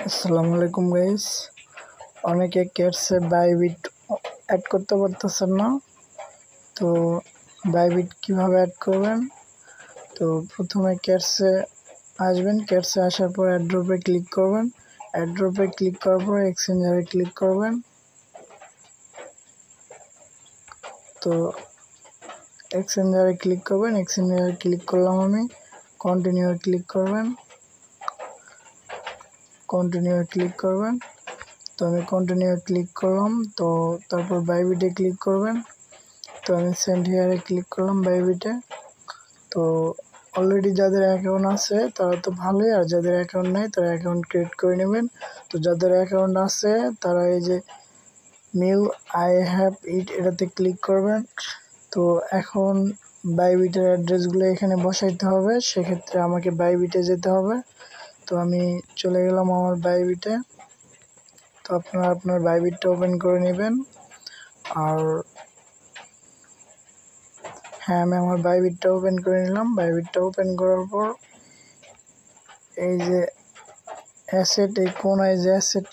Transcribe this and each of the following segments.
আসসালামু আলাইকুম গাইস। অনেকে ক্যাটসে বাইবিট অ্যাড করতে পারতেছেন না, তো বাইবিট কিভাবে অ্যাড করবেন? তো প্রথমে ক্যাটসে আসবেন, ক্যাটসে আসার পর অ্যাড্রপে ক্লিক করবেন। অ্যাড্রপে ক্লিক করার পর এক্সচেঞ্জারে ক্লিক করবেন। তো এক্সচেঞ্জারে ক্লিক করলাম আমি। কন্টিনিউ ক্লিক করবেন। তো আমি কন্টিনিউ ক্লিক করলাম। তো তারপর বাইবিটে ক্লিক করবেন। তো আমি সেন্ড হিয়ারে ক্লিক করলাম বাইবিটে। তো অলরেডি যাদের অ্যাকাউন্ট আছে তারা তো ভালোই, আর যাদের অ্যাকাউন্ট নেই তারা অ্যাকাউন্ট ক্রিয়েট করে নেবেন। তো যাদের অ্যাকাউন্ট আছে তারা এই যে নিউ আই হ্যাভ ইট এটাতে ক্লিক করবেন। তো এখন বাইবিটের অ্যাড্রেসগুলো এখানে বসাইতে হবে, সেক্ষেত্রে আমাকে বাইবিটে যেতে হবে। তো আমি চলে গেলাম আমার বাইবিটে। তো আপনারা আপনার বাইবিটটা ওপেন করে নেবেন। আর হ্যাঁ, আমি আমার বাইবিটটা ওপেন করে নিলাম। বাইবিটটা ওপেন করার পর এই যে অ্যাসেট, এই কোনায় যে অ্যাসেট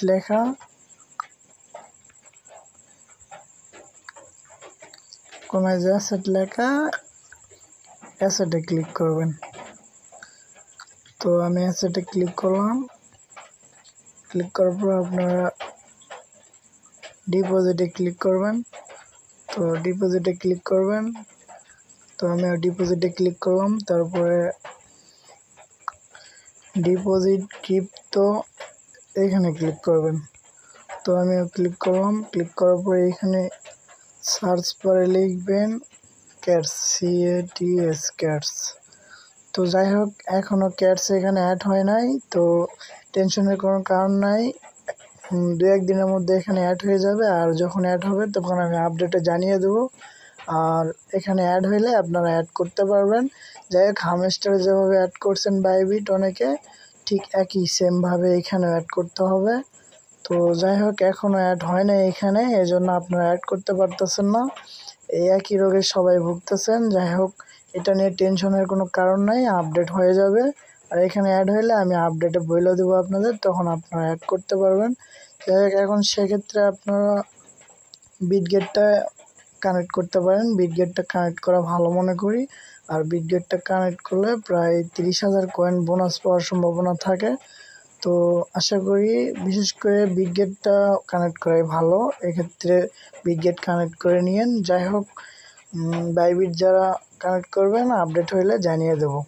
লেখা, অ্যাসেটে ক্লিক করবেন। তো আমি অ্যাসেটে ক্লিক করলাম। ক্লিক করার পর আপনারা ডিপোজিটে ক্লিক করবেন। তো ডিপোজিটে ক্লিক করবেন। তো আমি ডিপোজিটে ক্লিক করলাম। তারপরে ডিপোজিট ক্রিপ্টো এখানে ক্লিক করবেন। তো আমিও ক্লিক করলাম। ক্লিক করার পরে এখানে সার্চ বারে লিখবেন ক্যাটস, CATS ক্যাটস। তো যাই হোক, এখনও ক্যাটস এখানে অ্যাড হয় নাই, তো টেনশনের কোনো কারণ নাই। 2-1 দিনের মধ্যে এখানে অ্যাড হয়ে যাবে। আর যখন অ্যাড হবে তখন আমি আপডেটে জানিয়ে দেবো। আর এখানে অ্যাড হইলে আপনারা অ্যাড করতে পারবেন। যাই হোক, হামস্টারে যেভাবে অ্যাড করছেন বাইবিট অনেকে, ঠিক একই সেমভাবে এখানেও অ্যাড করতে হবে। তো যাই হোক, এখনও অ্যাড হয় না এখানে, এজন্য আপনারা অ্যাড করতে পারতেছেন না। এই একই রোগে সবাই ভুগতেছেন। যাই হোক, এটা নিয়ে টেনশনের কোনো কারণ নাই, আপডেট হয়ে যাবে। আর এখানে অ্যাড হইলে আমি আপডেটে বলে দেবো আপনাদের, তখন আপনারা অ্যাড করতে পারবেন। যাই হোক, এখন সেক্ষেত্রে আপনারা বিটগেটটা কানেক্ট করতে পারেন। বিটগেটটা কানেক্ট করা ভালো মনে করি। আর বিটগেটটা কানেক্ট করলে প্রায় 30,000 কয়েন বোনাস পাওয়ার সম্ভাবনা থাকে। তো আশা করি বিশেষ করে বিটগেটটা কানেক্ট করাই ভালো। এক্ষেত্রে বিটগেট কানেক্ট করে নিয়েন। যাই হোক, বাইবিট যারা কানেক্ট করবেন আপডেট হইলে জানিয়ে দেবো।